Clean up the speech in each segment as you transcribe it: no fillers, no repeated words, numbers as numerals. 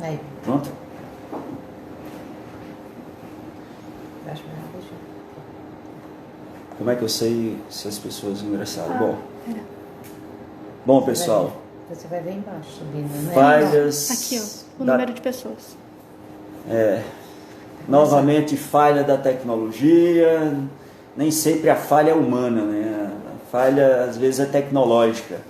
Aí. Pronto? Acho melhor deixar. Como é que eu sei se as pessoas ingressaram? Pera. Bom, pessoal, Você vai ver embaixo, subindo, né? falhas... Aqui, ó, o número de pessoas. Novamente, falha da tecnologia. Nem sempre a falha é humana, né? A falha, às vezes, é tecnológica.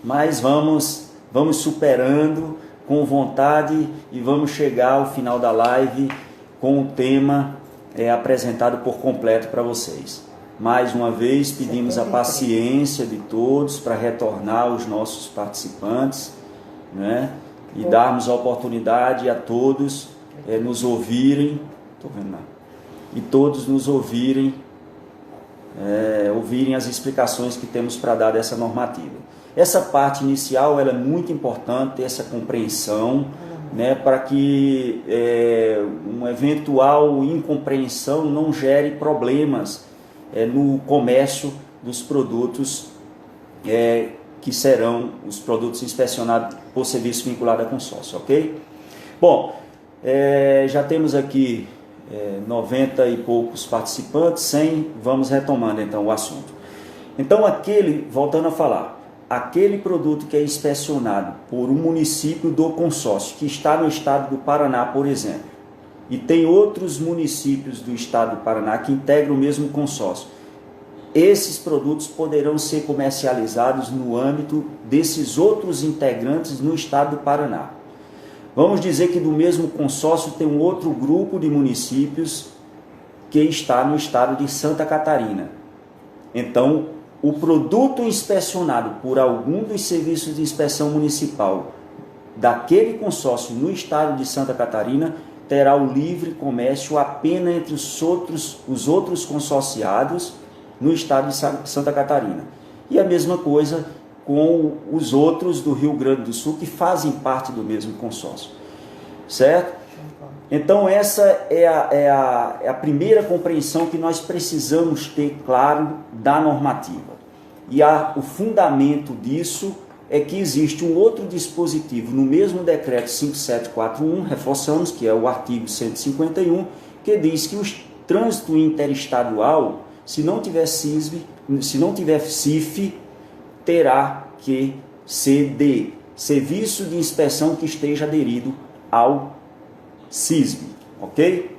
Mas vamos superando com vontade e vamos chegar ao final da live com o tema apresentado por completo para vocês. Mais uma vez, pedimos a paciência de todos para retornar aos nossos participantes, né? E darmos a oportunidade a todos nos ouvirem, e todos nos ouvirem, ouvirem as explicações que temos para dar dessa normativa. Essa parte inicial ela é muito importante, essa compreensão, né, para que uma eventual incompreensão não gere problemas no comércio dos produtos que serão os produtos inspecionados por serviço vinculado a consórcio, ok? Bom, já temos aqui 90 e poucos participantes, 100, vamos retomando então o assunto. Então voltando a falar, aquele produto que é inspecionado por um município do consórcio, que está no estado do Paraná, por exemplo, e tem outros municípios do estado do Paraná que integram o mesmo consórcio, esses produtos poderão ser comercializados no âmbito desses outros integrantes no estado do Paraná. Vamos dizer que do mesmo consórcio tem um outro grupo de municípios que está no estado de Santa Catarina. Então, o produto inspecionado por algum dos serviços de inspeção municipal daquele consórcio no estado de Santa Catarina terá o livre comércio apenas entre os outros consorciados no estado de Santa Catarina. E a mesma coisa com os outros do Rio Grande do Sul que fazem parte do mesmo consórcio. Certo? Então essa é a primeira compreensão que nós precisamos ter claro da normativa. E o fundamento disso é que existe um outro dispositivo no mesmo decreto 5741, reforçamos, que é o artigo 151, que diz que o trânsito interestadual, se não tiver CIF, terá que ser de serviço de inspeção que esteja aderido ao CISB, ok?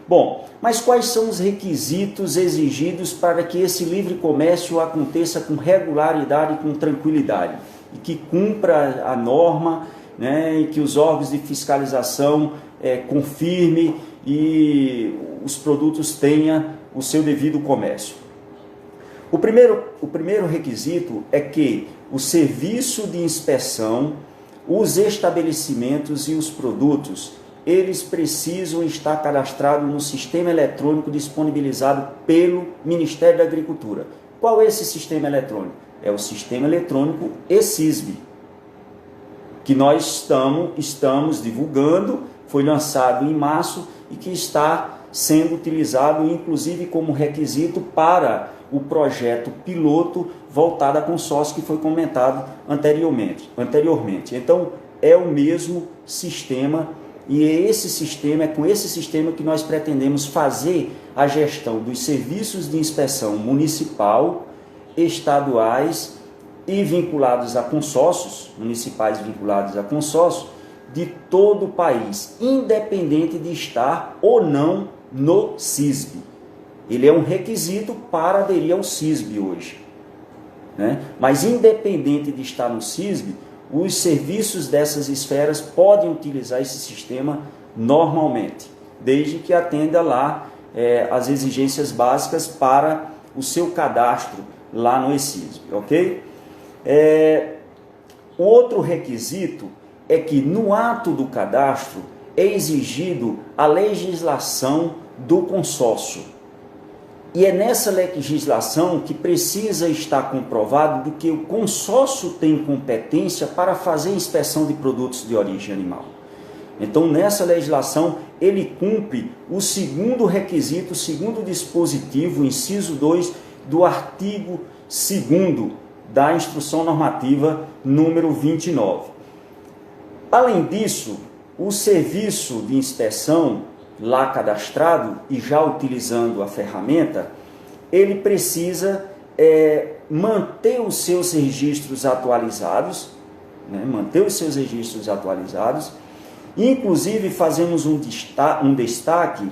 Bom, mas quais são os requisitos exigidos para que esse livre comércio aconteça com regularidade e com tranquilidade? E que cumpra a norma, né, e que os órgãos de fiscalização confirme e os produtos tenham o seu devido comércio. O primeiro requisito é que o serviço de inspeção, os estabelecimentos e os produtos, eles precisam estar cadastrados no sistema eletrônico disponibilizado pelo Ministério da Agricultura. Qual é esse sistema eletrônico? É o sistema eletrônico eCISB, que nós estamos divulgando, foi lançado em março e que está sendo utilizado inclusive como requisito para o projeto piloto voltado a consórcio que foi comentado anteriormente. Então é o mesmo sistema e é com esse sistema que nós pretendemos fazer a gestão dos serviços de inspeção municipal, estaduais e vinculados a consórcios, municipais vinculados a consórcios, de todo o país, independente de estar ou não no CISB. Ele é um requisito para aderir ao CISB hoje, né? Mas independente de estar no CISB, os serviços dessas esferas podem utilizar esse sistema normalmente, desde que atenda lá as exigências básicas para o seu cadastro lá no eCISB, ok? Outro requisito é que no ato do cadastro é exigido a legislação do consórcio. E é nessa legislação que precisa estar comprovado de que o consórcio tem competência para fazer inspeção de produtos de origem animal. Então, nessa legislação, ele cumpre o segundo requisito, o segundo dispositivo, o inciso 2 do artigo 2º da Instrução Normativa número 29. Além disso, o serviço de inspeção lá cadastrado e já utilizando a ferramenta, ele precisa manter os seus registros atualizados, né? Manter os seus registros atualizados. Inclusive fazemos um destaque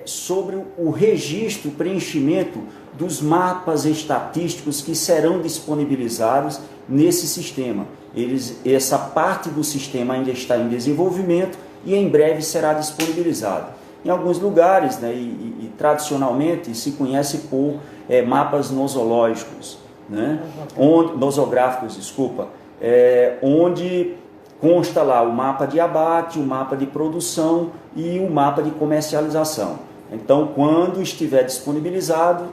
sobre o registro, preenchimento dos mapas estatísticos que serão disponibilizados nesse sistema. Essa parte do sistema ainda está em desenvolvimento e em breve será disponibilizado. Em alguns lugares, né, e tradicionalmente se conhece por mapas nosológicos, né, nosográficos, desculpa, onde consta lá o mapa de abate, o mapa de produção e o mapa de comercialização. Então, quando estiver disponibilizados,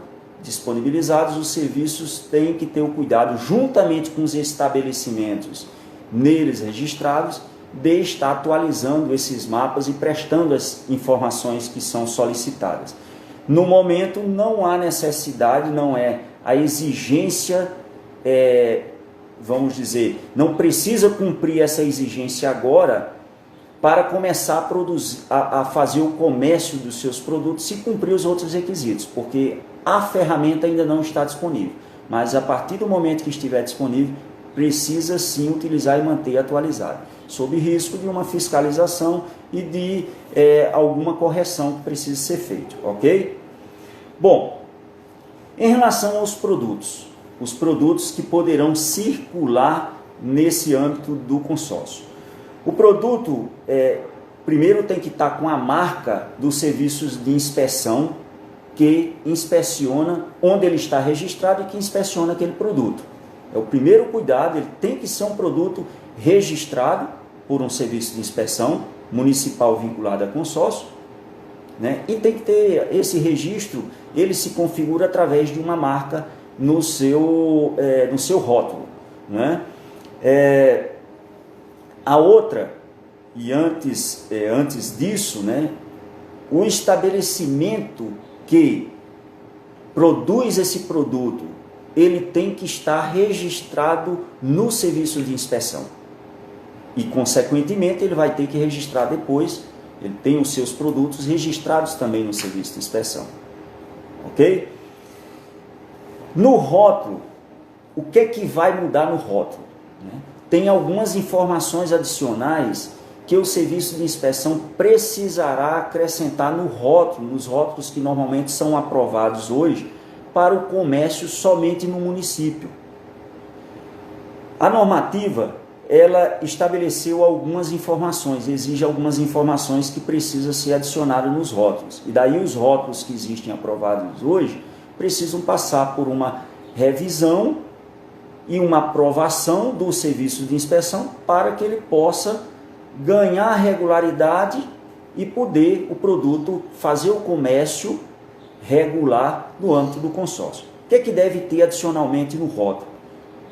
os serviços têm que ter o cuidado, juntamente com os estabelecimentos neles registrados, de estar atualizando esses mapas e prestando as informações que são solicitadas. No momento, não há necessidade, não é a exigência, vamos dizer, não precisa cumprir essa exigência agora para começar a produzir, a fazer o comércio dos seus produtos se cumprir os outros requisitos, porque a ferramenta ainda não está disponível. Mas a partir do momento que estiver disponível, precisa sim utilizar e manter atualizado, sob risco de uma fiscalização e de alguma correção que precisa ser feita, ok? Bom, em relação aos produtos, os produtos que poderão circular nesse âmbito do consórcio. O produto, primeiro tem que estar com a marca dos serviços de inspeção que inspeciona onde ele está registrado e que inspeciona aquele produto. É o primeiro cuidado, ele tem que ser um produto registrado por um serviço de inspeção municipal vinculado a consórcio, né? E tem que ter esse registro, ele se configura através de uma marca no seu rótulo, né? A outra, e antes disso, né, o estabelecimento que produz esse produto, ele tem que estar registrado no serviço de inspeção. E, consequentemente, ele vai ter que registrar depois, ele tem os seus produtos registrados também no serviço de inspeção. Ok? No rótulo, o que é que vai mudar no rótulo? Né? Tem algumas informações adicionais que o serviço de inspeção precisará acrescentar no rótulo, nos rótulos que normalmente são aprovados hoje para o comércio somente no município. A normativa, ela estabeleceu algumas informações, exige algumas informações que precisam ser adicionadas nos rótulos. E daí os rótulos que existem aprovados hoje precisam passar por uma revisão e uma aprovação do serviço de inspeção para que ele possa ganhar regularidade e poder o produto fazer o comércio regular no âmbito do consórcio. O que é que deve ter adicionalmente no rótulo?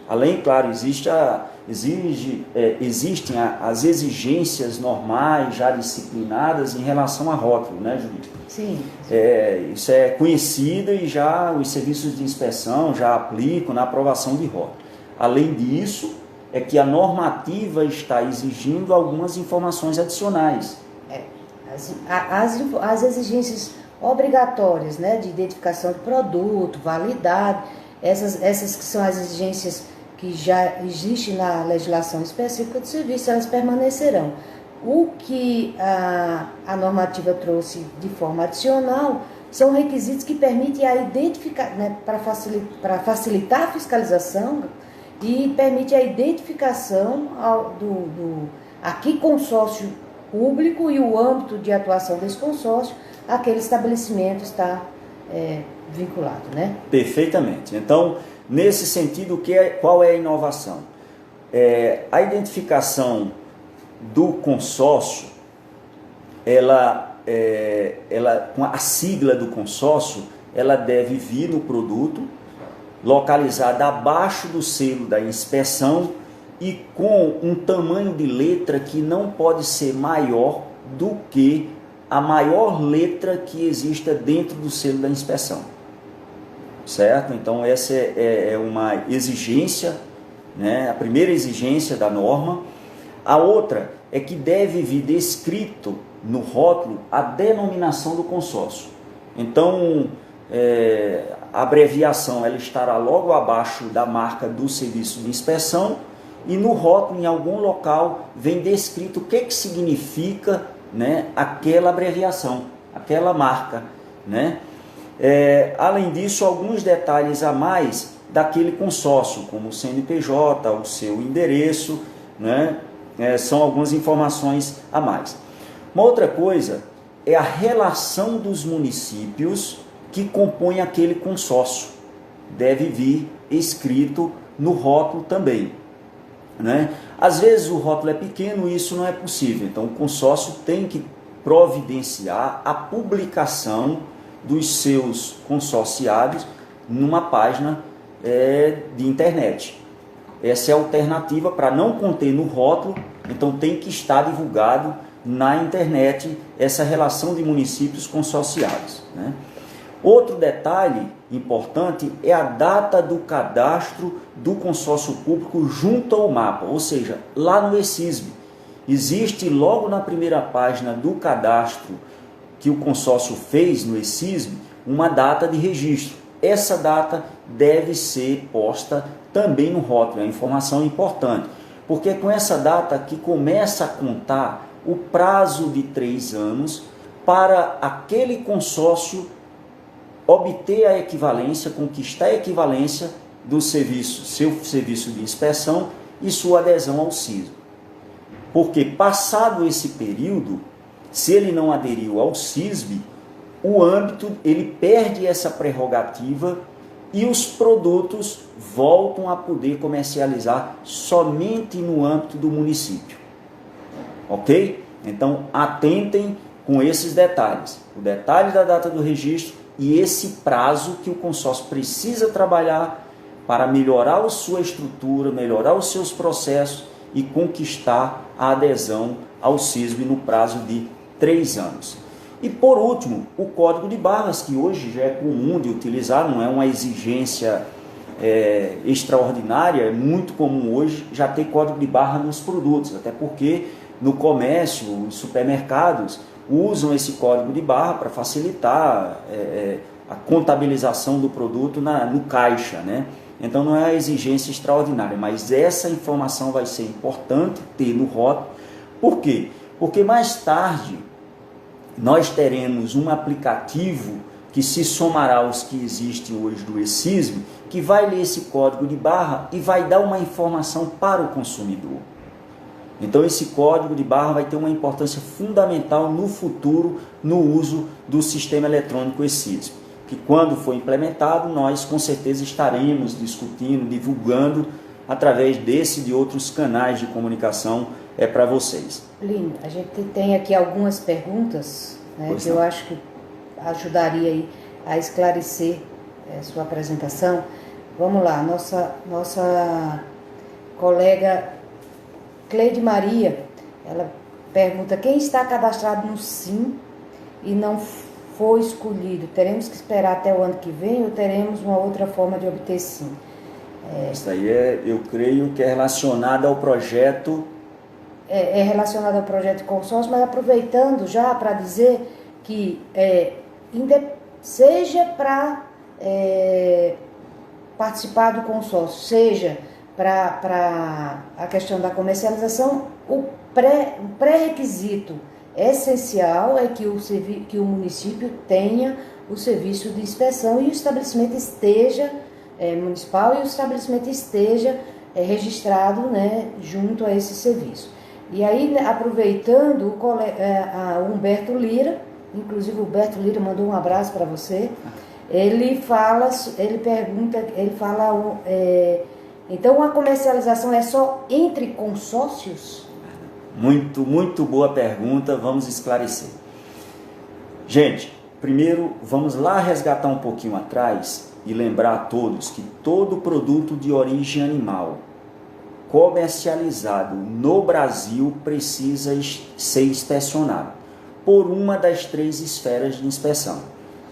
Além, claro, existem as exigências normais já disciplinadas em relação a rótulo, né, Judite? Sim. Isso é conhecido e já os serviços de inspeção já aplicam na aprovação de rótulo. Além disso, é que a normativa está exigindo algumas informações adicionais. As exigências obrigatórias, né, de identificação de produto, validade, essas que são as exigências que já existem na legislação específica do serviço, elas permanecerão. O que a normativa trouxe de forma adicional são requisitos que permitem a identificar, né, para facilitar a fiscalização e permite a identificação a que consórcio público e o âmbito de atuação desse consórcio aquele estabelecimento está vinculado, né? Perfeitamente. Então, nesse sentido, qual é a inovação? A identificação do consórcio, com a sigla do consórcio, ela deve vir no produto, localizada abaixo do selo da inspeção e com um tamanho de letra que não pode ser maior do que a maior letra que exista dentro do selo da inspeção. Certo? Então essa é uma exigência, né? A primeira exigência da norma. A outra é que deve vir descrito no rótulo a denominação do consórcio. Então, a abreviação ela estará logo abaixo da marca do serviço de inspeção e no rótulo, em algum local, vem descrito o que significa, né, aquela abreviação, aquela marca, né? Além disso, alguns detalhes a mais daquele consórcio, como o CNPJ, o seu endereço, né? São algumas informações a mais. Uma outra coisa é a relação dos municípios que compõem aquele consórcio. Deve vir escrito no rótulo também, né? Às vezes o rótulo é pequeno e isso não é possível. Então o consórcio tem que providenciar a publicação dos seus consorciados numa página de internet. Essa é a alternativa para não conter no rótulo, então tem que estar divulgado na internet essa relação de municípios consorciados, né? Outro detalhe importante é a data do cadastro do consórcio público junto ao mapa, ou seja, lá no ESISB. Existe logo na primeira página do cadastro que o consórcio fez no ESISB uma data de registro. Essa data deve ser posta também no rótulo, é uma informação importante, porque é com essa data que começa a contar o prazo de 3 anos para aquele consórcio obter a equivalência, conquistar a equivalência do serviço, seu serviço de inspeção e sua adesão ao SISB. Porque passado esse período, se ele não aderiu ao SISB, o âmbito, ele perde essa prerrogativa e os produtos voltam a poder comercializar somente no âmbito do município. Ok? Então, atentem com esses detalhes. O detalhe da data do registro e esse prazo que o consórcio precisa trabalhar para melhorar a sua estrutura, melhorar os seus processos e conquistar a adesão ao SISB no prazo de 3 anos. E por último, o código de barras, que hoje já é comum de utilizar, não é uma exigência extraordinária, é muito comum hoje já ter código de barra nos produtos, até porque no comércio, os supermercados usam esse código de barra para facilitar a contabilização do produto no caixa, né? Então não é uma exigência extraordinária, mas essa informação vai ser importante ter no rótulo. Por quê? Porque mais tarde nós teremos um aplicativo que se somará aos que existem hoje do ESISB, que vai ler esse código de barra e vai dar uma informação para o consumidor. Então esse código de barra vai ter uma importância fundamental no futuro no uso do sistema eletrônico ESISB, que quando for implementado nós com certeza estaremos discutindo, divulgando através desse e de outros canais de comunicação para vocês. Lindo, a gente tem aqui algumas perguntas, né, que eu acho que ajudaria aí a esclarecer sua apresentação. Vamos lá, nossa colega Cleide Maria, ela pergunta: quem está cadastrado no SIM e não foi escolhido, teremos que esperar até o ano que vem ou teremos uma outra forma de obter SIM? Isso aí eu creio que é relacionado ao projeto. É relacionado ao projeto de consórcio, mas aproveitando já para dizer que seja para participar do consórcio, seja para a questão da comercialização, o pré-requisito essencial é que o município tenha o serviço de inspeção e o estabelecimento esteja municipal e o estabelecimento esteja registrado, né, junto a esse serviço. E aí, aproveitando, o Humberto Lira, inclusive o Humberto Lira mandou um abraço para você, ele fala, então a comercialização é só entre consórcios? Muito boa pergunta, vamos esclarecer. Gente, primeiro vamos lá resgatar um pouquinho atrás e lembrar a todos que todo produto de origem animal comercializado no Brasil precisa ser inspecionado por uma das 3 esferas de inspeção,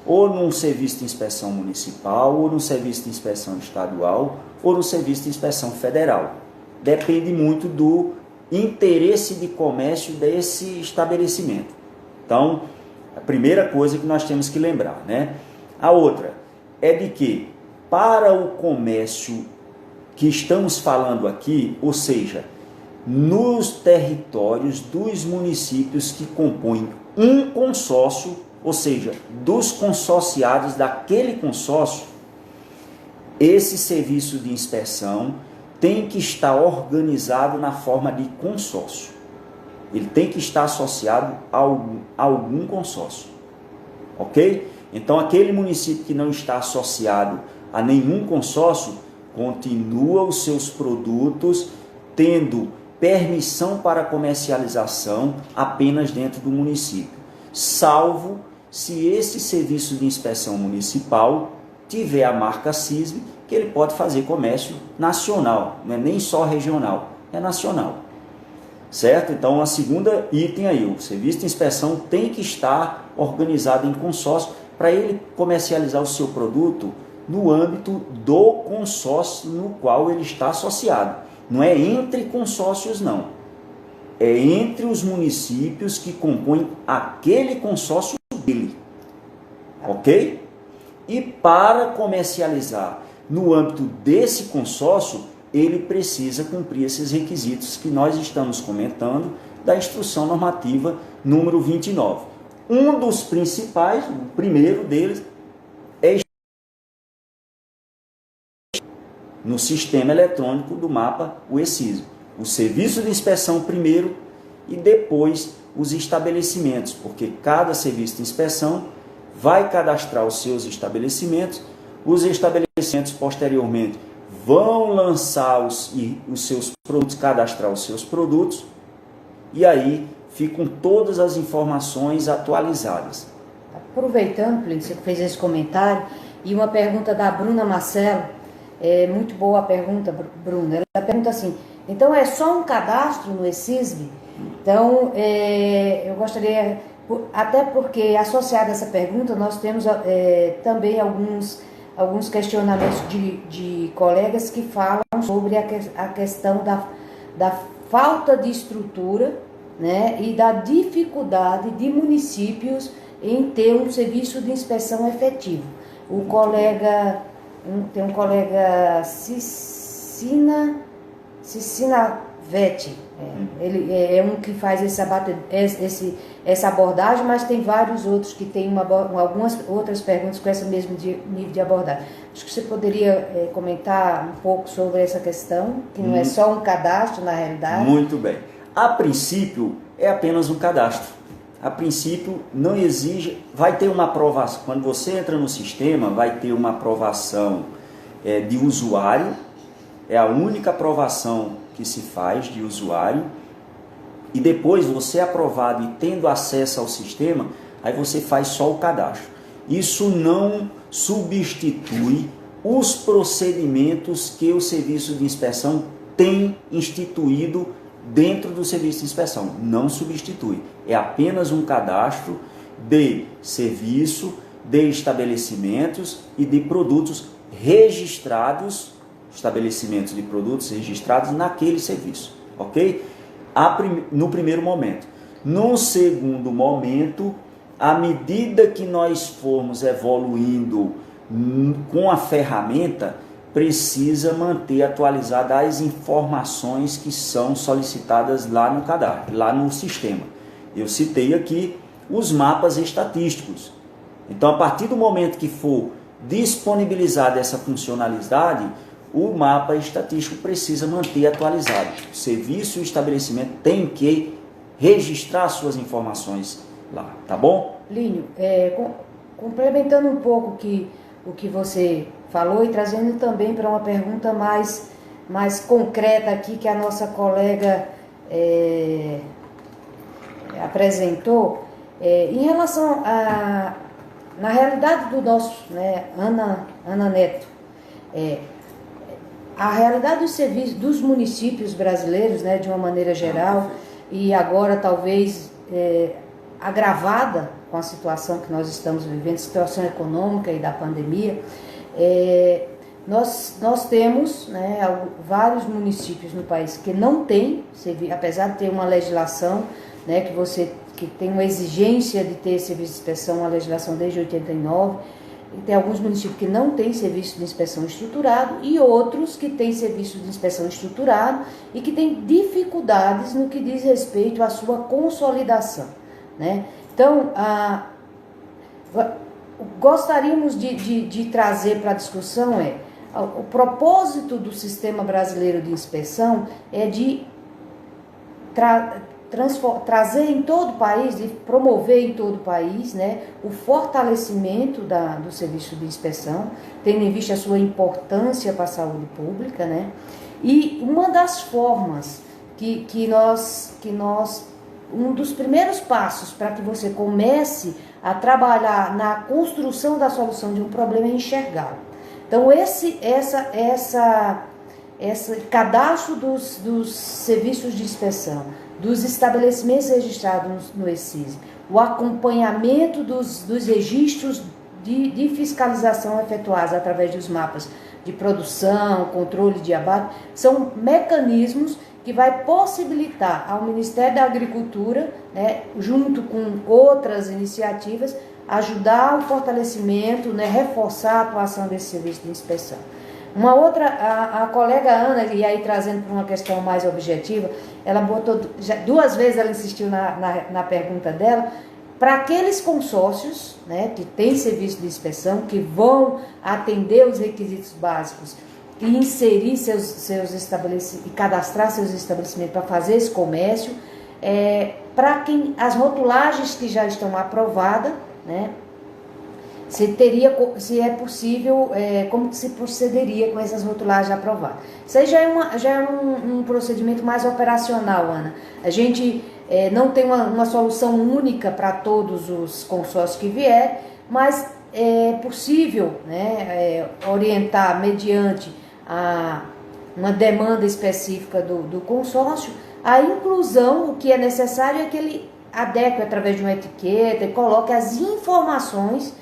ou num serviço de inspeção municipal, ou no serviço de inspeção estadual, ou no serviço de inspeção federal. Depende muito do interesse de comércio desse estabelecimento. Então, a primeira coisa que nós temos que lembrar, né? A outra é de que para o comércio que estamos falando aqui, ou seja, nos territórios dos municípios que compõem um consórcio, ou seja, dos consorciados daquele consórcio, esse serviço de inspeção tem que estar organizado na forma de consórcio. Ele tem que estar associado a algum consórcio. Ok? Então, aquele município que não está associado a nenhum consórcio, continua os seus produtos tendo permissão para comercialização apenas dentro do município, salvo se esse serviço de inspeção municipal tiver a marca CISB, que ele pode fazer comércio nacional, não é nem só regional, é nacional. Certo? Então, a segunda item aí, o serviço de inspeção tem que estar organizado em consórcio para ele comercializar o seu produto no âmbito do consórcio no qual ele está associado. Não é entre consórcios, não. É entre os municípios que compõem aquele consórcio dele. Ok? E para comercializar no âmbito desse consórcio, ele precisa cumprir esses requisitos que nós estamos comentando da Instrução Normativa número 29. Um dos principais, o primeiro deles, é no sistema eletrônico do mapa, o ECISB. O serviço de inspeção primeiro e depois os estabelecimentos, porque cada serviço de inspeção vai cadastrar os seus estabelecimentos, os estabelecimentos posteriormente vão lançar os seus produtos, cadastrar os seus produtos, e aí ficam todas as informações atualizadas. Aproveitando, Plínio, você fez esse comentário, e uma pergunta da Bruna Marcelo, muito boa a pergunta, Bruna. Ela pergunta assim: então é só um cadastro no ECISB? Então, eu gostaria, até porque associado a essa pergunta, nós temos também alguns questionamentos de colegas que falam sobre a questão da falta de estrutura, né, e da dificuldade de municípios em ter um serviço de inspeção efetivo. O colega... Tem um colega Cicina Vetti, ele é um que faz essa abordagem, mas tem vários outros que têm algumas outras perguntas com esse mesmo nível de abordagem. Acho que você poderia comentar um pouco sobre essa questão, que não é só um cadastro na realidade. Muito bem. A princípio, é apenas um cadastro. A princípio, não exige, vai ter uma aprovação, quando você entra no sistema, vai ter uma aprovação de usuário, é a única aprovação que se faz de usuário, e depois você aprovado e tendo acesso ao sistema, aí você faz só o cadastro. Isso não substitui os procedimentos que o serviço de inspeção tem instituído dentro do serviço de inspeção. Não substitui. É apenas um cadastro de serviço, de estabelecimentos e de produtos registrados, estabelecimentos de produtos registrados naquele serviço, ok? No primeiro momento. No segundo momento, à medida que nós formos evoluindo com a ferramenta, precisa manter atualizadas as informações que são solicitadas lá no cadastro, lá no sistema. Eu citei aqui os mapas estatísticos. Então, a partir do momento que for disponibilizada essa funcionalidade, o mapa estatístico precisa manter atualizado. O serviço e o estabelecimento tem que registrar suas informações lá, tá bom? Plínio, complementando um pouco o que você falou e trazendo também para uma pergunta mais concreta aqui que a nossa colega apresentou, em relação na realidade do nosso, né, Ana Neto, a realidade dos serviços dos municípios brasileiros, né, de uma maneira geral, e agora talvez agravada com a situação que nós estamos vivendo, situação econômica e da pandemia, nós temos, né, vários municípios no país que não têm, apesar de ter uma legislação, né, que tem uma exigência de ter serviço de inspeção, uma legislação desde 89, e tem alguns municípios que não têm serviço de inspeção estruturado e outros que têm serviço de inspeção estruturado e que têm dificuldades no que diz respeito à sua consolidação, né? Então, gostaríamos de trazer para a discussão o propósito do Sistema Brasileiro de Inspeção é de trazer em todo o país, de promover em todo o país, né, o fortalecimento do serviço de inspeção, tendo em vista a sua importância para a saúde pública, né? E uma das formas um dos primeiros passos para que você comece a trabalhar na construção da solução de um problema é enxergá-lo. Então, esse cadastro dos serviços de inspeção, dos estabelecimentos registrados no ECISM, o acompanhamento dos registros de fiscalização efetuados através dos mapas de produção, controle de abate, são mecanismos que vai possibilitar ao Ministério da Agricultura, né, junto com outras iniciativas, ajudar o fortalecimento, né, reforçar a atuação desse serviço de inspeção. Uma outra, a colega Ana, e aí trazendo para uma questão mais objetiva, ela botou, duas vezes ela insistiu na pergunta dela, para aqueles consórcios, né, que têm serviço de inspeção, que vão atender os requisitos básicos e inserir seus estabelecimentos, e cadastrar seus estabelecimentos para fazer esse comércio, para quem as rotulagens que já estão aprovadas, né, se é possível, como que se procederia com essas rotulagens aprovadas. Isso aí já é um procedimento mais operacional, Ana. A gente não tem uma solução única para todos os consórcios que vier, mas é possível, né, orientar mediante uma demanda específica do consórcio a inclusão. O que é necessário é que ele adeque através de uma etiqueta e coloque as informações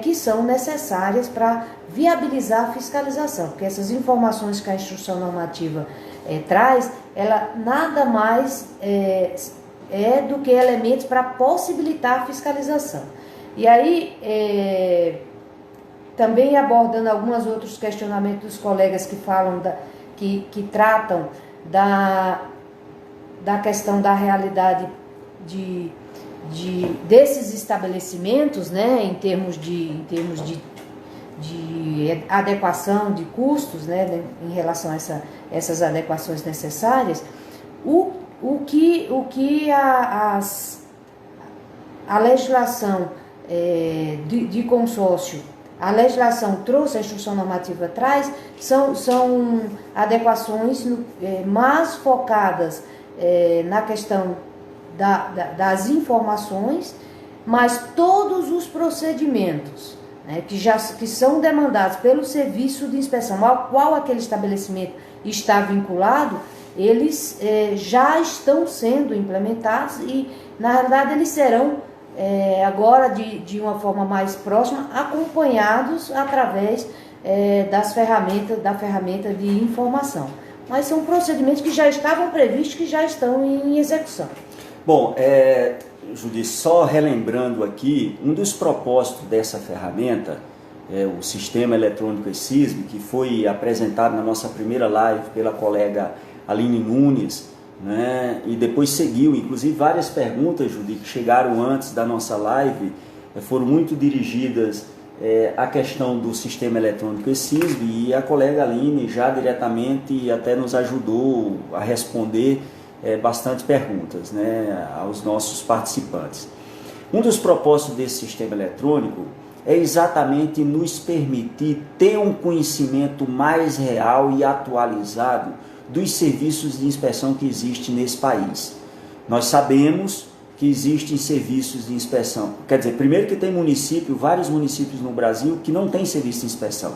que são necessárias para viabilizar a fiscalização, porque essas informações que a instrução normativa traz, ela nada mais do que elementos para possibilitar a fiscalização. E aí, também abordando alguns outros questionamentos dos colegas que falam, que tratam da questão da realidade desses estabelecimentos, né, em termos de adequação de custos, né, em relação a essas adequações necessárias, o que a legislação de consórcio, a legislação trouxe, a instrução normativa traz, são adequações mais focadas na questão das informações, mas todos os procedimentos, né, que são demandados pelo serviço de inspeção ao qual aquele estabelecimento está vinculado, eles já estão sendo implementados e, na realidade, eles serão agora de uma forma mais próxima, acompanhados através da ferramenta de informação. Mas são procedimentos que já estavam previstos, que já estão em execução. Bom, Judith, só relembrando aqui, um dos propósitos dessa ferramenta, o Sistema Eletrônico ECISM, que foi apresentado na nossa primeira live pela colega Aline Nunes, né, e depois seguiu, inclusive várias perguntas, Judith, que chegaram antes da nossa live, foram muito dirigidas à questão do Sistema Eletrônico ECISM, e a colega Aline já diretamente até nos ajudou a responder bastante perguntas, né, aos nossos participantes. Um dos propósitos desse sistema eletrônico é exatamente nos permitir ter um conhecimento mais real e atualizado dos serviços de inspeção que existem nesse país. Nós sabemos que existem serviços de inspeção. Quer dizer, primeiro que tem vários municípios no Brasil que não têm serviço de inspeção.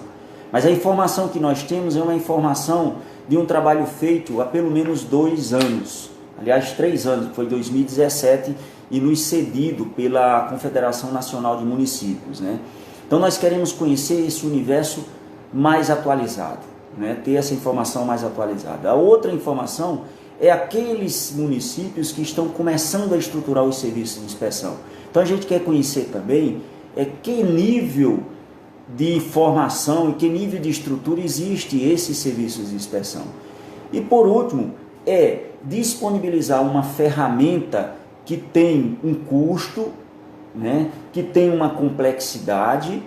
Mas a informação que nós temos é uma informação de um trabalho feito há pelo menos 2 anos, aliás 3 anos, que foi 2017, e nos cedido pela Confederação Nacional de Municípios, né? Então nós queremos conhecer esse universo mais atualizado, né? Ter essa informação mais atualizada. A outra informação é aqueles municípios que estão começando a estruturar os serviços de inspeção. Então a gente quer conhecer também que nível de formação e que nível de estrutura existe esses serviços de inspeção. E por último, disponibilizar uma ferramenta que tem um custo, né, que tem uma complexidade,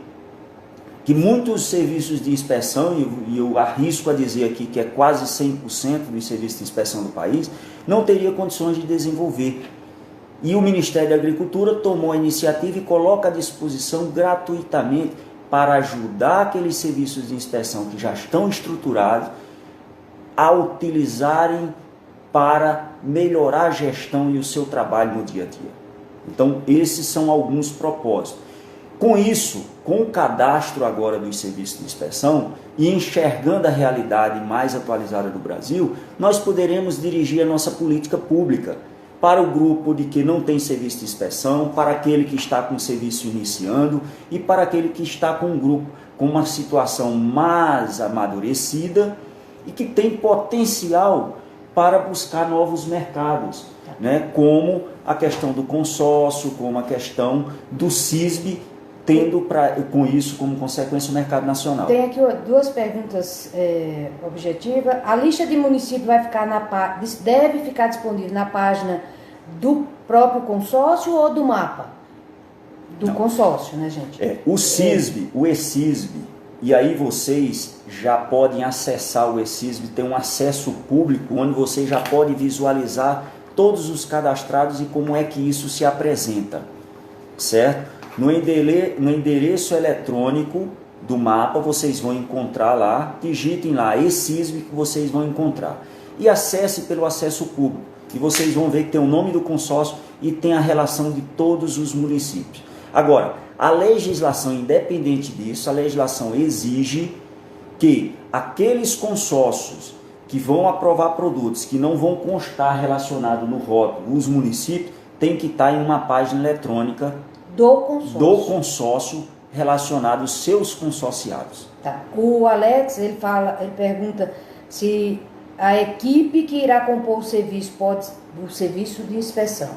que muitos serviços de inspeção, e eu arrisco a dizer aqui que é quase 100% dos serviços de inspeção do país, não teria condições de desenvolver. E o Ministério da Agricultura tomou a iniciativa e coloca à disposição gratuitamente para ajudar aqueles serviços de inspeção que já estão estruturados a utilizarem para melhorar a gestão e o seu trabalho no dia a dia. Então, esses são alguns propósitos. Com isso, com o cadastro agora dos serviços de inspeção e enxergando a realidade mais atualizada do Brasil, nós poderemos dirigir a nossa política pública para o grupo de que não tem serviço de inspeção, para aquele que está com o serviço iniciando e para aquele que está com um grupo com uma situação mais amadurecida e que tem potencial para buscar novos mercados, né? Como a questão do consórcio, como a questão do CISB, tendo com isso como consequência o mercado nacional. Tem aqui duas perguntas objetivas. A lista de municípios deve ficar disponível na página do próprio consórcio ou do mapa? Do consórcio, né, gente? O CISB, o eCISB, e aí vocês já podem acessar o eCISB, tem um acesso público onde você já pode visualizar todos os cadastrados e como é que isso se apresenta, certo? No endereço eletrônico do mapa, vocês vão encontrar lá, digitem lá eCISB que vocês vão encontrar. E acesse pelo acesso público. E vocês vão ver que tem o nome do consórcio e tem a relação de todos os municípios. Agora, a legislação, independente disso, a legislação exige que aqueles consórcios que vão aprovar produtos que não vão constar relacionado no rótulo, os municípios, tem que estar em uma página eletrônica do consórcio relacionado aos seus consorciados. Tá. O Alex, ele pergunta se a equipe que irá compor o serviço de inspeção,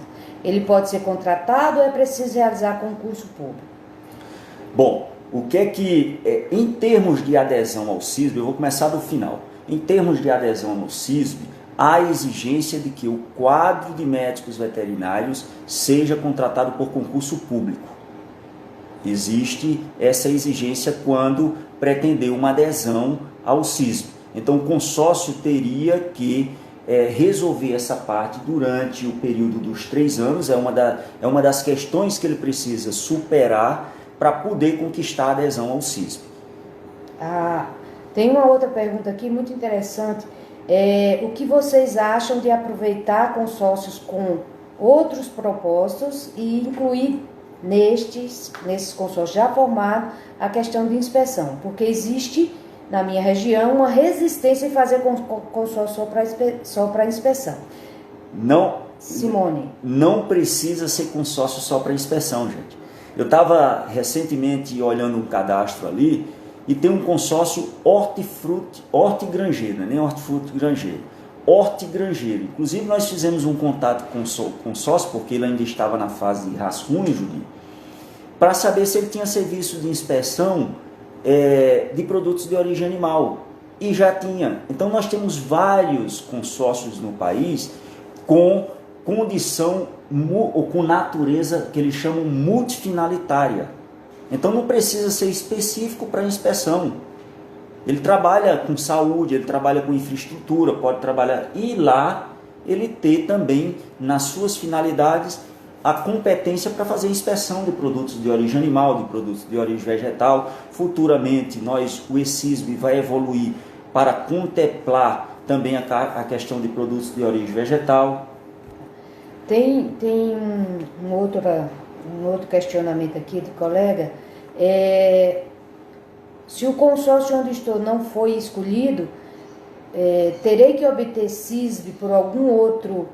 ele pode ser contratado ou é preciso realizar concurso público? Bom, em termos de adesão ao CISB, eu vou começar do final. Em termos de adesão ao CISB, há a exigência de que o quadro de médicos veterinários seja contratado por concurso público. Existe essa exigência quando pretender uma adesão ao CISB. Então, o consórcio teria que resolver essa parte durante o período dos 3 anos. É uma das questões que ele precisa superar para poder conquistar a adesão ao CISB. Tem uma outra pergunta aqui muito interessante. O que vocês acham de aproveitar consórcios com outros propósitos e incluir nesses consórcios já formados a questão de inspeção? Porque existe na minha região uma resistência em fazer consórcio só para inspeção. Não, Simone. Não precisa ser consórcio só para inspeção, gente. Eu estava recentemente olhando um cadastro ali e tem um consórcio hortigranjeiro, não é nem hortifrutigranjeiro, hortigranjeiro. Inclusive nós fizemos um contato com o consórcio, porque ele ainda estava na fase de rascunho, Judy, para saber se ele tinha serviço de inspeção de produtos de origem animal. E já tinha. Então nós temos vários consórcios no país com condição ou com natureza que eles chamam multifinalitária. Então não precisa ser específico para inspeção. Ele trabalha com saúde, ele trabalha com infraestrutura, pode trabalhar. E lá ele ter também nas suas finalidades a competência para fazer inspeção de produtos de origem animal, de produtos de origem vegetal. Futuramente o eCISB vai evoluir para contemplar também a questão de produtos de origem vegetal. Tem um outro questionamento aqui do colega. Se o consórcio onde estou não foi escolhido, terei que obter CISB por algum outro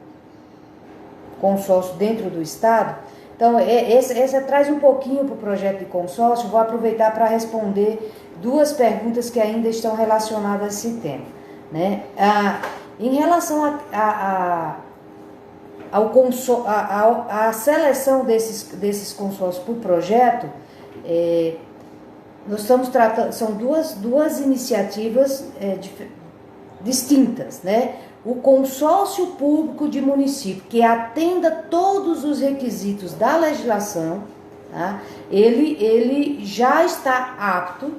consórcio dentro do Estado? Então, essa traz um pouquinho para o projeto de consórcio. Vou aproveitar para responder duas perguntas que ainda estão relacionadas a esse tema, né? Em relação à seleção desses consórcios por projeto, nós estamos tratando, são duas iniciativas distintas, né? O consórcio público de município, que atenda todos os requisitos da legislação, tá? Ele já está apto,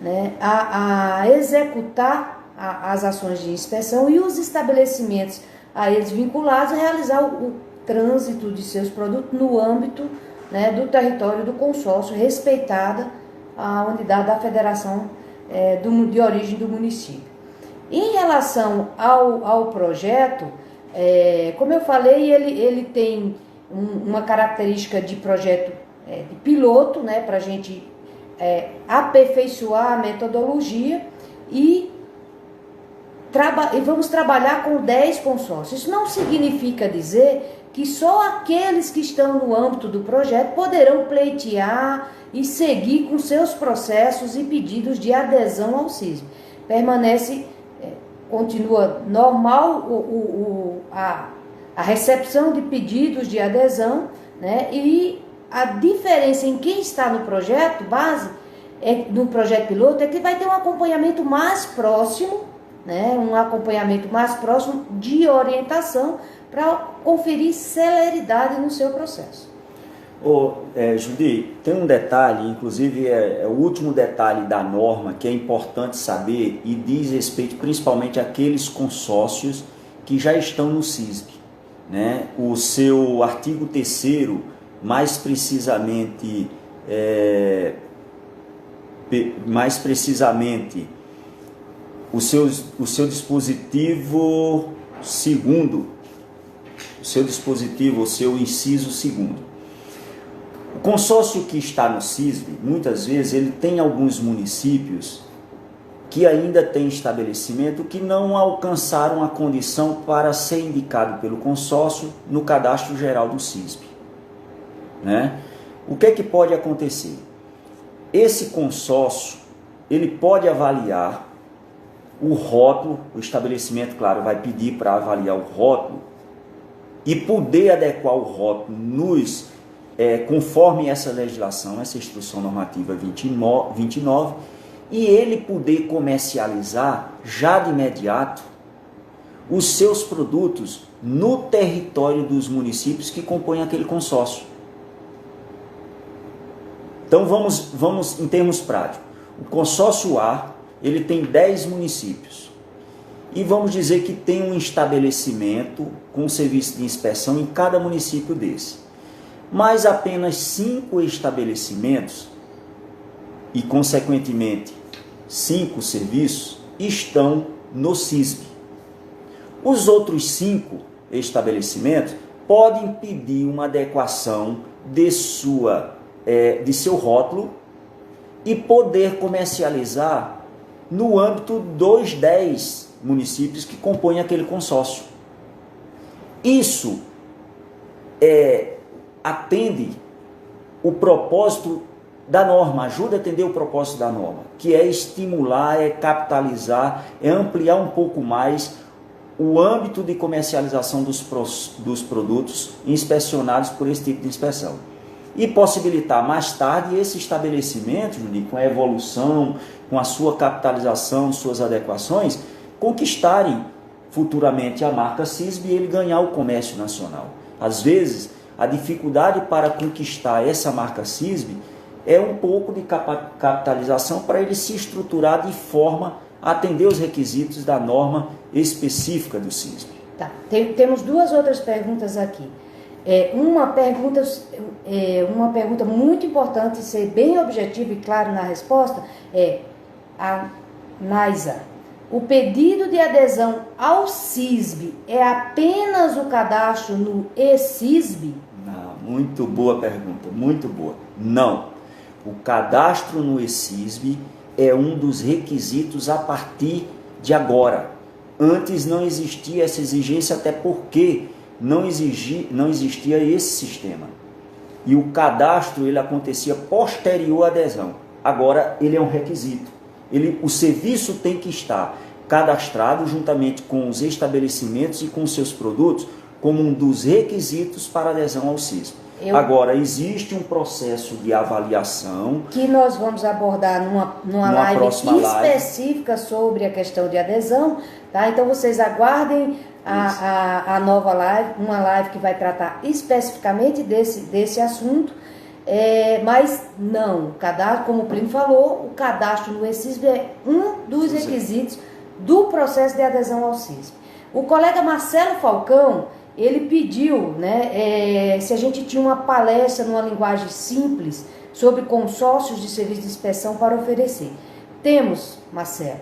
né, a executar as ações de inspeção, e os estabelecimentos a eles vinculados a realizar o trânsito de seus produtos no âmbito, né, do território do consórcio, respeitada a unidade da federação de origem do município. Em relação ao projeto, como eu falei, ele tem uma característica de projeto de piloto, né, para a gente aperfeiçoar a metodologia, e vamos trabalhar com 10 consórcios. Isso não significa dizer que só aqueles que estão no âmbito do projeto poderão pleitear e seguir com seus processos e pedidos de adesão ao CISB. Continua normal a recepção de pedidos de adesão, né? E a diferença em quem está no projeto base, no projeto piloto, é que vai ter um acompanhamento mais próximo, né? Um acompanhamento mais próximo de orientação para conferir celeridade no seu processo. Judy, tem um detalhe, inclusive é o último detalhe da norma que é importante saber e diz respeito principalmente àqueles consórcios que já estão no CISB, né? O seu artigo 3º, mais precisamente o seu dispositivo segundo, o seu inciso 2º. O consórcio que está no CISB, muitas vezes, ele tem alguns municípios que ainda têm estabelecimento que não alcançaram a condição para ser indicado pelo consórcio no cadastro geral do CISB, né? O que é que pode acontecer? Esse consórcio, ele pode avaliar o rótulo, o estabelecimento, claro, vai pedir para avaliar o rótulo e poder adequar o rótulo conforme essa legislação, essa instrução normativa 29, e ele poder comercializar já de imediato os seus produtos no território dos municípios que compõem aquele consórcio. Então vamos em termos práticos. O consórcio A, ele tem 10 municípios. E vamos dizer que tem um estabelecimento com serviço de inspeção em cada município desse. Mas apenas 5 estabelecimentos e, consequentemente, 5 serviços estão no CISB. Os outros 5 estabelecimentos podem pedir uma adequação de seu rótulo e poder comercializar no âmbito dos 10 municípios que compõem aquele consórcio. Isso atende o propósito da norma, ajuda a atender o propósito da norma, que é estimular, capitalizar, ampliar um pouco mais o âmbito de comercialização dos produtos inspecionados por esse tipo de inspeção. E possibilitar mais tarde esse estabelecimento, com a evolução, com a sua capitalização, suas adequações, conquistarem futuramente a marca CISB e ele ganhar o comércio nacional. Às vezes, a dificuldade para conquistar essa marca CISB é um pouco de capitalização para ele se estruturar de forma a atender os requisitos da norma específica do CISB. Tá. Temos 2 outras perguntas aqui. Uma pergunta muito importante, ser bem objetivo e claro na resposta, a Naisa. O pedido de adesão ao CISB é apenas o cadastro no e-CISB? Não, muito boa pergunta, muito boa. Não. O cadastro no e-CISB é um dos requisitos a partir de agora. Antes não existia essa exigência, até porque não existia esse sistema. E o cadastro ele acontecia posterior à adesão. Agora ele é um requisito. O serviço tem que estar cadastrado juntamente com os estabelecimentos e com seus produtos como um dos requisitos para adesão ao CISB. Agora, existe um processo de avaliação que nós vamos abordar numa live específica sobre a questão de adesão, tá? Então vocês aguardem a nova live, uma live que vai tratar especificamente desse assunto, mas não, o cadastro, como o Plínio falou, o cadastro no ECISB é um dos requisitos do processo de adesão ao CISB. O colega Marcelo Falcão, ele pediu, né, se a gente tinha uma palestra numa linguagem simples sobre consórcios de serviço de inspeção para oferecer. Temos, Marcelo.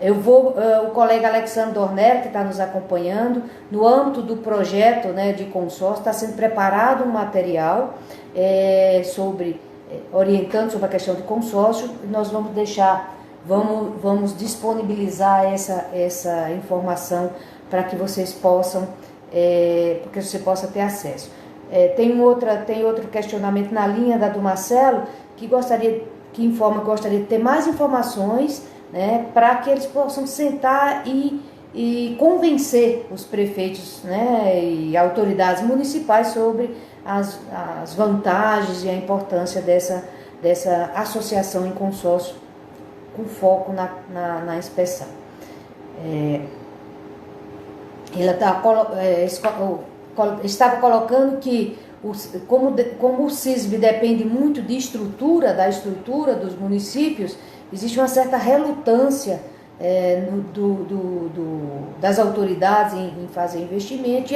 O colega Alexandre Dornelli, que está nos acompanhando, no âmbito do projeto, né, de consórcio, está sendo preparado um material orientando sobre a questão de consórcio. Nós vamos disponibilizar essa informação para que vocês possam, porque você possa ter acesso. Tem outro questionamento na linha do Marcelo, que gostaria de ter mais informações, né, para que eles possam sentar e convencer os prefeitos, né, e autoridades municipais sobre as vantagens e a importância dessa associação em consórcio com foco na inspeção. Ela estava colocando que, como o CISB depende muito da estrutura dos municípios, existe uma certa relutância das autoridades em fazer investimento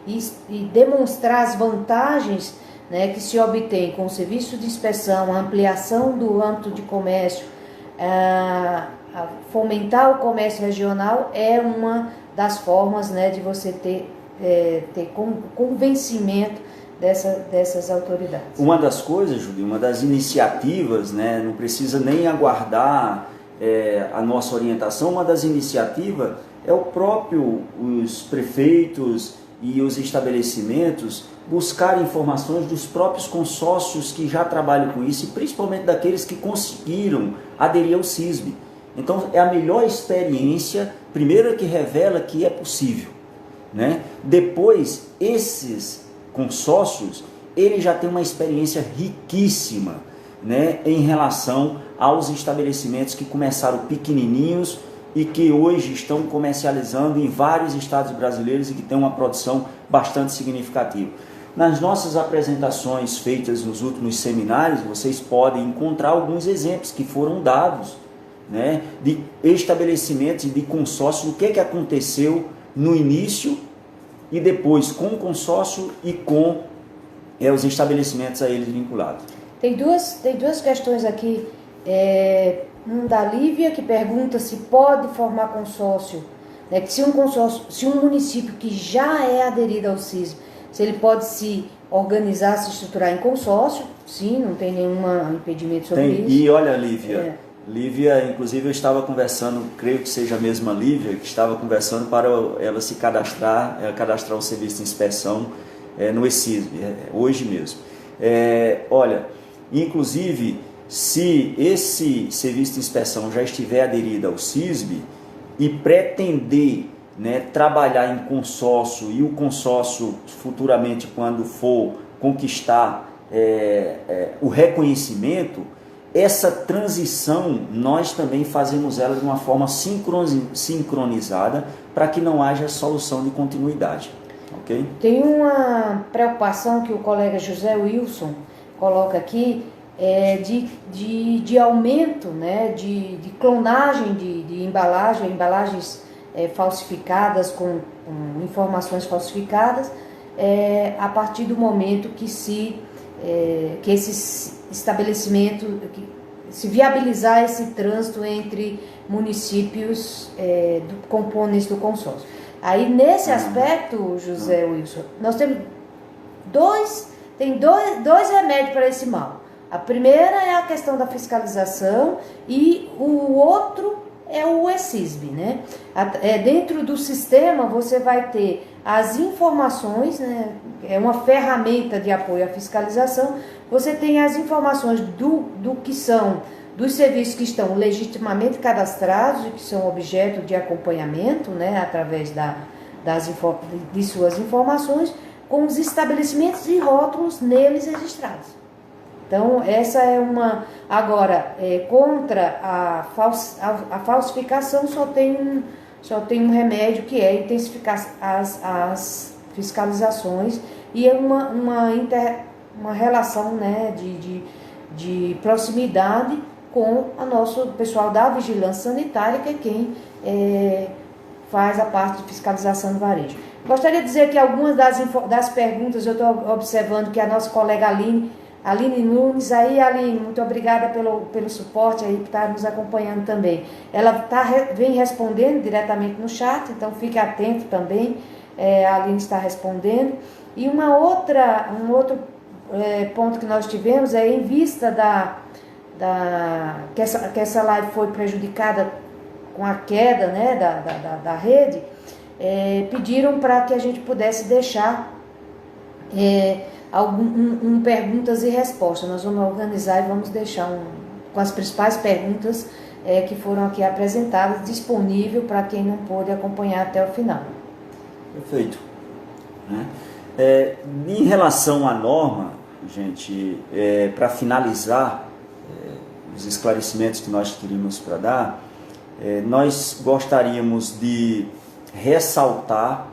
e demonstrar as vantagens, né, que se obtém com o serviço de inspeção, a ampliação do âmbito de comércio, fomentar o comércio regional é uma das formas, né, de você ter convencimento dessas autoridades. Uma das coisas, Júlio, uma das iniciativas, né, não precisa nem aguardar a nossa orientação, uma das iniciativas é os prefeitos e os estabelecimentos buscar informações dos próprios consórcios que já trabalham com isso, e principalmente daqueles que conseguiram aderir ao CISB. Então é a melhor experiência, primeiro, que revela que é possível, né? Depois, esses consórcios, eles já têm uma experiência riquíssima, né, em relação aos estabelecimentos que começaram pequenininhos e que hoje estão comercializando em vários estados brasileiros e que têm uma produção bastante significativa. Nas nossas apresentações feitas nos últimos seminários, vocês podem encontrar alguns exemplos que foram dados, né, de estabelecimentos e de consórcios, o que aconteceu no início e depois com o consórcio e com os estabelecimentos a eles vinculados. Tem duas questões aqui. Da Lívia, que pergunta se pode formar consórcio, né, que se um município que já é aderido ao CISB, se ele pode se organizar, se estruturar em consórcio. Sim, não tem nenhum impedimento sobre isso. E olha, Lívia, inclusive eu estava conversando, creio que seja a mesma Lívia, que estava conversando para ela se cadastrar o serviço de inspeção no ECISB, hoje mesmo. Olha, inclusive, se esse serviço de inspeção já estiver aderido ao CISB e pretender, né, trabalhar em consórcio, e o consórcio futuramente, quando for conquistar o reconhecimento, essa transição nós também fazemos ela de uma forma sincronizada para que não haja solução de continuidade. Okay? Tem uma preocupação que o colega José Wilson coloca aqui, de aumento, né, de clonagem de embalagens falsificadas, com informações falsificadas, a partir do momento que esse estabelecimento, se viabilizar esse trânsito entre municípios componentes do consórcio. Aí, nesse aspecto, José Wilson, nós temos dois remédios para esse mal. A primeira é a questão da fiscalização e o outro é o ECISB, né? Dentro do sistema você vai ter as informações, né? É uma ferramenta de apoio à fiscalização. Você tem as informações do que são dos serviços que estão legitimamente cadastrados e que são objeto de acompanhamento, né, através de suas informações, com os estabelecimentos e rótulos neles registrados. Então, essa é uma... Agora, contra a falsificação só tem um remédio, que é intensificar as fiscalizações e uma relação, né, de proximidade com o nosso pessoal da vigilância sanitária, que é quem faz a parte de fiscalização do varejo. Gostaria de dizer que algumas das perguntas eu estou observando que a nossa colega Aline Nunes, aí Aline, muito obrigada pelo suporte aí, por estar nos acompanhando também. Ela vem respondendo diretamente no chat, então fique atento também, a Aline está respondendo. E um outro ponto que nós tivemos é em vista que essa live foi prejudicada com a queda, né, da rede, pediram para que a gente pudesse deixar perguntas e respostas. Nós vamos organizar e vamos deixar com as principais perguntas que foram aqui apresentadas, disponível para quem não pôde acompanhar até o final. Perfeito. Em relação à norma, gente, para finalizar os esclarecimentos que nós queríamos para dar, nós gostaríamos de ressaltar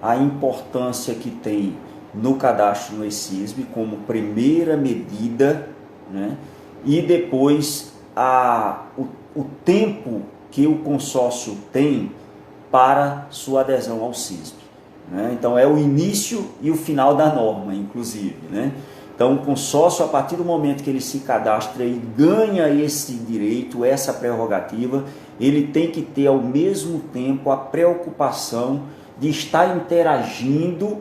a importância que tem no cadastro no ESISB como primeira medida, né? E depois o tempo que o consórcio tem para sua adesão ao SISB, né? Então é o início e o final da norma, inclusive, né? Então o consórcio, a partir do momento que ele se cadastra e ganha esse direito, essa prerrogativa, ele tem que ter ao mesmo tempo a preocupação de estar interagindo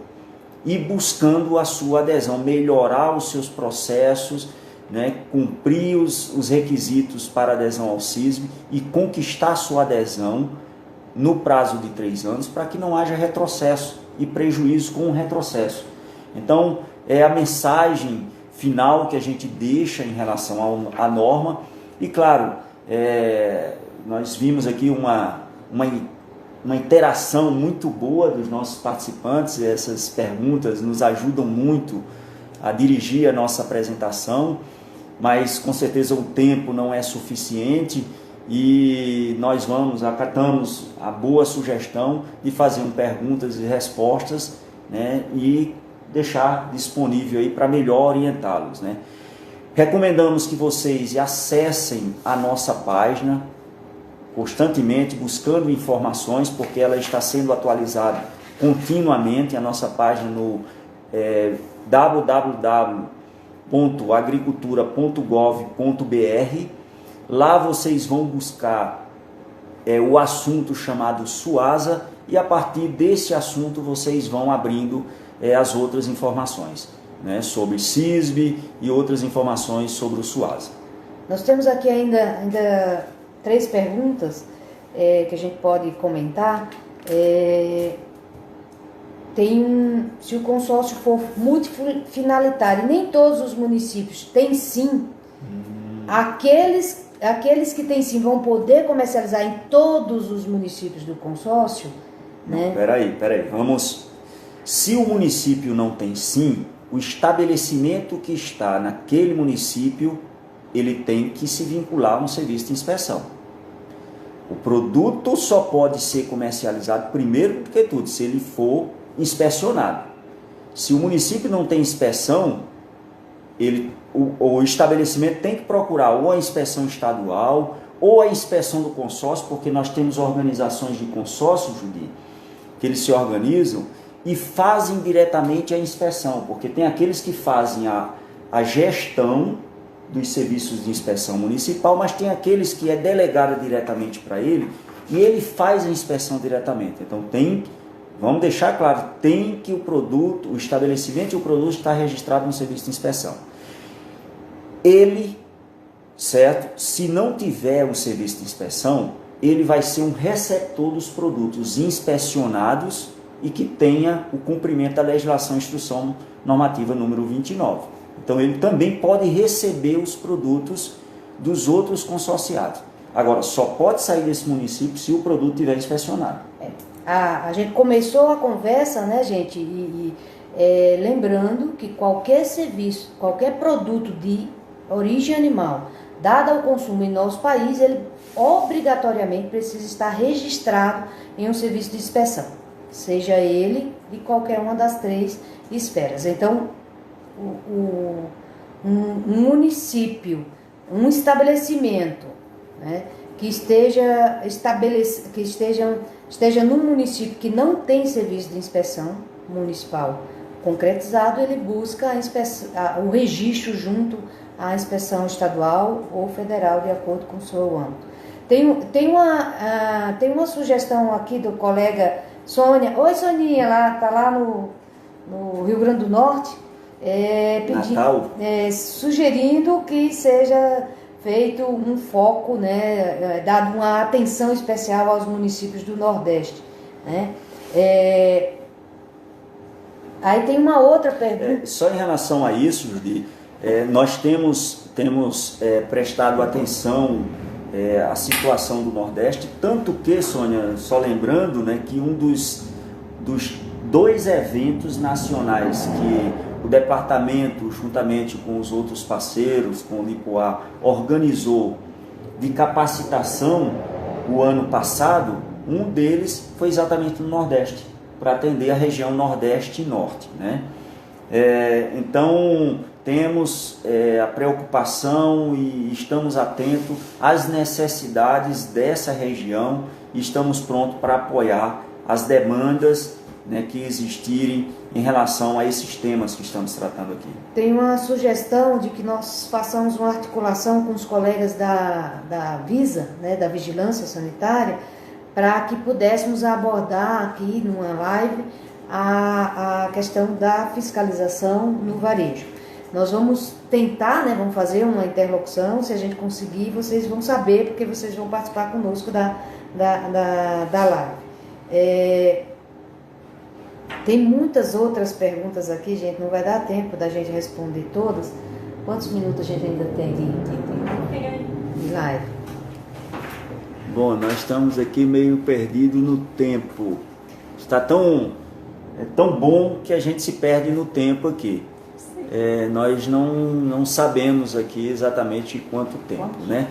e buscando a sua adesão, melhorar os seus processos, né, cumprir os requisitos para adesão ao SISB e conquistar a sua adesão no prazo de 3 anos, para que não haja retrocesso e prejuízo com o retrocesso. Então, é a mensagem final que a gente deixa em relação à norma. E claro, nós vimos aqui uma interação muito boa dos nossos participantes. Essas perguntas nos ajudam muito a dirigir a nossa apresentação, mas com certeza o tempo não é suficiente e nós acatamos a boa sugestão de fazer perguntas e respostas, né, e deixar disponível aí para melhor orientá-los, né. Recomendamos que vocês acessem a nossa página constantemente, buscando informações, porque ela está sendo atualizada continuamente. A nossa página no www.agricultura.gov.br. Lá vocês vão buscar o assunto chamado SUASA e a partir desse assunto vocês vão abrindo as outras informações, né, sobre SISB e outras informações sobre o SUASA. Nós temos aqui ainda 3 perguntas que a gente pode comentar. Se o consórcio for multifinalitário, nem todos os municípios têm SIM, aqueles que têm SIM vão poder comercializar em todos os municípios do consórcio, né? Peraí, vamos... Se o município não tem SIM, o estabelecimento que está naquele município, ele tem que se vincular a um serviço de inspeção. O produto só pode ser comercializado, primeiro do que tudo, se ele for inspecionado. Se o município não tem inspeção, o estabelecimento tem que procurar ou a inspeção estadual ou a inspeção do consórcio, porque nós temos organizações de consórcio, Judy, que eles se organizam e fazem diretamente a inspeção, porque tem aqueles que fazem a gestão dos serviços de inspeção municipal, mas tem aqueles que é delegado diretamente para ele e ele faz a inspeção diretamente. Então vamos deixar claro, tem que o estabelecimento e o produto está registrado no serviço de inspeção. Ele, certo? Se não tiver o serviço de inspeção, ele vai ser um receptor dos produtos inspecionados e que tenha o cumprimento da legislação e instrução normativa número 29. Então ele também pode receber os produtos dos outros consorciados. Agora, só pode sair desse município se o produto estiver inspecionado. A gente começou a conversa, né, gente, lembrando que qualquer serviço, qualquer produto de origem animal, dado ao consumo em nosso país, ele obrigatoriamente precisa estar registrado em um serviço de inspeção, seja ele de qualquer uma das 3 esferas. Então, um município, um estabelecimento, né, que esteja num município que não tem serviço de inspeção municipal concretizado, ele busca o registro junto à inspeção estadual ou federal, de acordo com o seu âmbito. Tem uma sugestão aqui do colega Sônia. Oi, Soninha, tá lá no Rio Grande do Norte, sugerindo que seja feito um foco, né, dado uma atenção especial aos municípios do Nordeste, né? Aí tem uma outra pergunta. Só em relação a isso, Judy, nós temos prestado atenção à situação do Nordeste, tanto que, Sônia, só lembrando, né, que um dos 2 eventos nacionais que o departamento, juntamente com os outros parceiros, com o Lipoar, organizou de capacitação o ano passado, um deles foi exatamente no Nordeste, para atender a região Nordeste e Norte, né? Então, temos a preocupação e estamos atentos às necessidades dessa região e estamos prontos para apoiar as demandas, né, que existirem em relação a esses temas que estamos tratando aqui. Tem uma sugestão de que nós façamos uma articulação com os colegas da Visa, né, da Vigilância Sanitária, para que pudéssemos abordar aqui numa live a questão da fiscalização no varejo. Nós vamos tentar, né, vamos fazer uma interlocução, se a gente conseguir, vocês vão saber, porque vocês vão participar conosco da live. Tem muitas outras perguntas aqui, gente, não vai dar tempo da gente responder todas. Quantos minutos a gente ainda tem de live? Bom, nós estamos aqui meio perdidos no tempo. Está tão bom que a gente se perde no tempo aqui. Nós não sabemos aqui exatamente quanto tempo, né?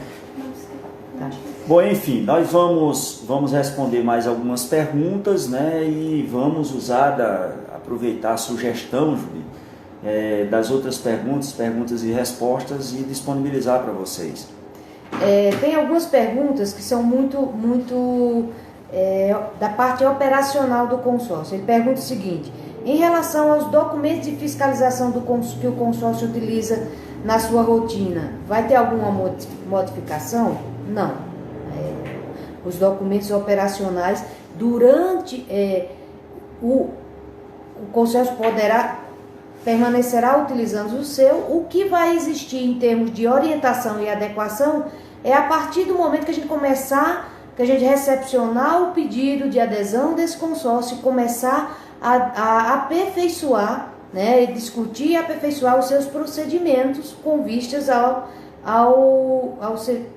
Tá. Bom, enfim, nós vamos responder mais algumas perguntas, né? E vamos aproveitar a sugestão, Júlio, das outras perguntas e respostas, e disponibilizar para vocês. Tem algumas perguntas que são muito da parte operacional do consórcio. Ele pergunta o seguinte: em relação aos documentos de fiscalização que o consórcio utiliza na sua rotina, vai ter alguma modificação? Não. Os documentos operacionais, durante o consórcio permanecerá utilizando o seu. O que vai existir em termos de orientação e adequação é a partir do momento que a gente recepcionar o pedido de adesão desse consórcio e começar a aperfeiçoar, né, discutir e aperfeiçoar os seus procedimentos com vistas à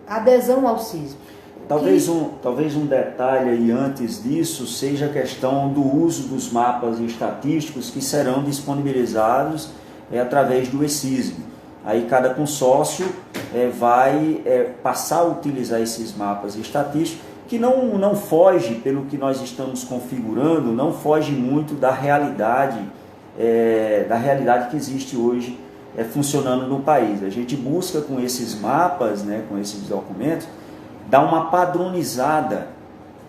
adesão ao CISB. Talvez um detalhe aí antes disso seja a questão do uso dos mapas estatísticos que serão disponibilizados através do eCISB. Aí cada consórcio vai passar a utilizar esses mapas estatísticos, que não foge, pelo que nós estamos configurando, não foge muito da realidade que existe hoje funcionando no país. A gente busca com esses mapas, né, com esses documentos, dar uma padronizada,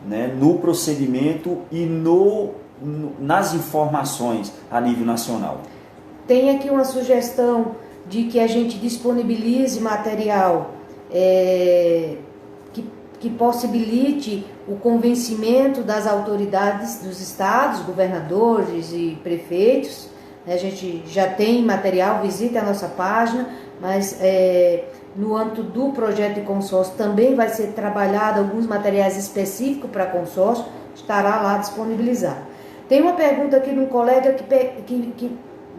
né, no procedimento e nas informações a nível nacional. Tem aqui uma sugestão de que a gente disponibilize material que possibilite o convencimento das autoridades dos estados, governadores e prefeitos. A gente já tem material, visite a nossa página, mas no âmbito do projeto de consórcio também vai ser trabalhado alguns materiais específicos para consórcio, estará lá disponibilizado. Tem uma pergunta aqui de um colega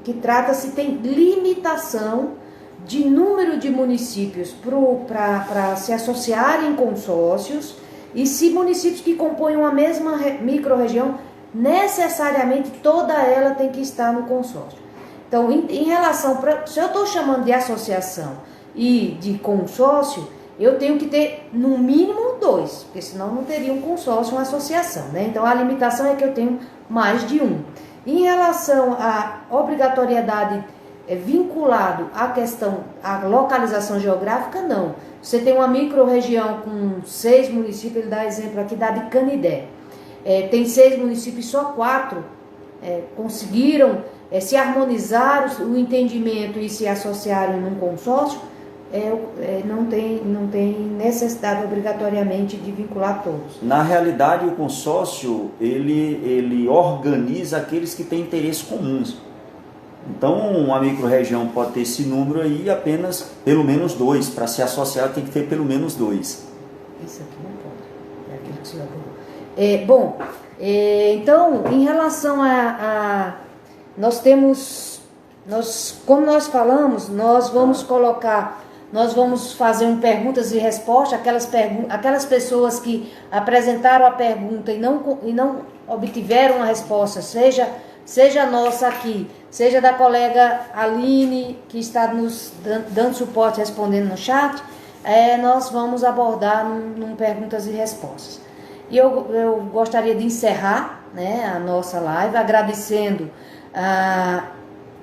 que trata se tem limitação de número de municípios para se associarem em consórcios, e se municípios que compõem uma mesma microrregião, necessariamente toda ela tem que estar no consórcio. Então, em relação, se eu estou chamando de associação e de consórcio, eu tenho que ter no mínimo 2, porque senão não teria um consórcio, uma associação, né? Então a limitação é que eu tenho mais de um. Em relação à obrigatoriedade vinculado à questão, à localização geográfica, não. Você tem uma micro-região com 6 municípios, ele dá exemplo aqui da de Canidé. Tem 6 municípios, só 4 conseguiram se harmonizar o entendimento e se associarem num consórcio. Não tem necessidade obrigatoriamente de vincular todos. Na realidade, o consórcio, ele organiza aqueles que têm interesses comuns. Então, uma micro-região pode ter esse número aí, apenas pelo menos 2. Para se associar, tem que ter pelo menos 2. Isso aqui não pode. É aquilo que você acabou. Então, em relação nós temos, como nós falamos, nós vamos fazer fazer perguntas e respostas, aquelas pessoas que apresentaram a pergunta e não obtiveram a resposta, seja nossa aqui, seja da colega Aline, que está nos dando suporte, respondendo no chat, nós vamos abordar num perguntas e respostas. E eu gostaria de encerrar, né, a nossa live agradecendo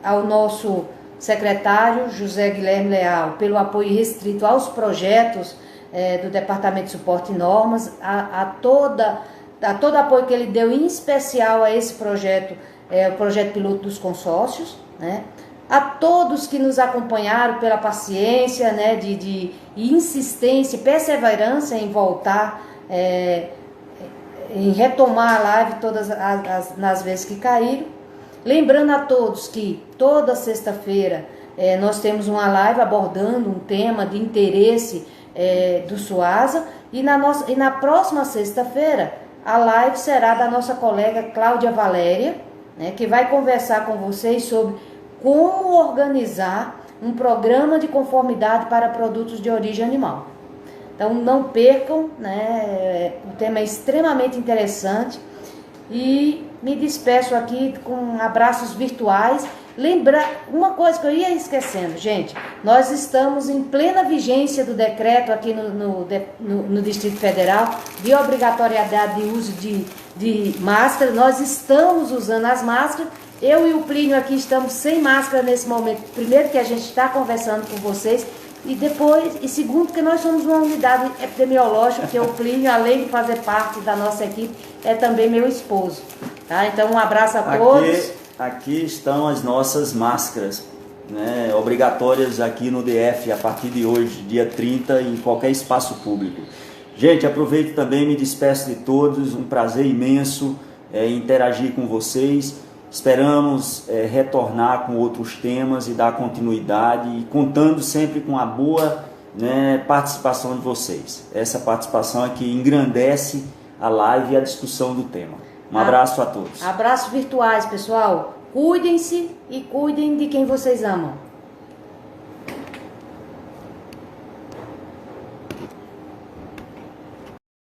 ao nosso secretário José Guilherme Leal pelo apoio restrito aos projetos do Departamento de Suporte e Normas, a todo apoio que ele deu, em especial a esse projeto, o projeto piloto dos consórcios, né? A todos que nos acompanharam pela paciência, né, de insistência e perseverança em voltar, em retomar a live todas nas vezes que caíram. Lembrando a todos que toda sexta-feira nós temos uma live abordando um tema de interesse do SUASA, e na próxima sexta-feira a live será da nossa colega Cláudia Valéria, né, que vai conversar com vocês sobre como organizar um programa de conformidade para produtos de origem animal. Então não percam, né, o tema é extremamente interessante. E me despeço aqui com abraços virtuais. Lembrar uma coisa que eu ia esquecendo, gente, nós estamos em plena vigência do decreto aqui no Distrito Federal de obrigatoriedade de uso de máscara. Nós estamos usando as máscaras. Eu e o Plínio aqui estamos sem máscara nesse momento. Primeiro, que a gente está conversando com vocês, e segundo, que nós somos uma unidade epidemiológica, que o Plínio, além de fazer parte da nossa equipe, é também meu esposo. Tá? Então, um abraço a todos. Aqui estão as nossas máscaras, né, obrigatórias aqui no DF a partir de hoje, dia 30, em qualquer espaço público. Gente, aproveito também, me despeço de todos, um prazer imenso interagir com vocês. Esperamos retornar com outros temas e dar continuidade, e contando sempre com a boa, né, participação de vocês. Essa participação é que engrandece a live e a discussão do tema. Um abraço a todos. Abraços virtuais, pessoal. Cuidem-se e cuidem de quem vocês amam.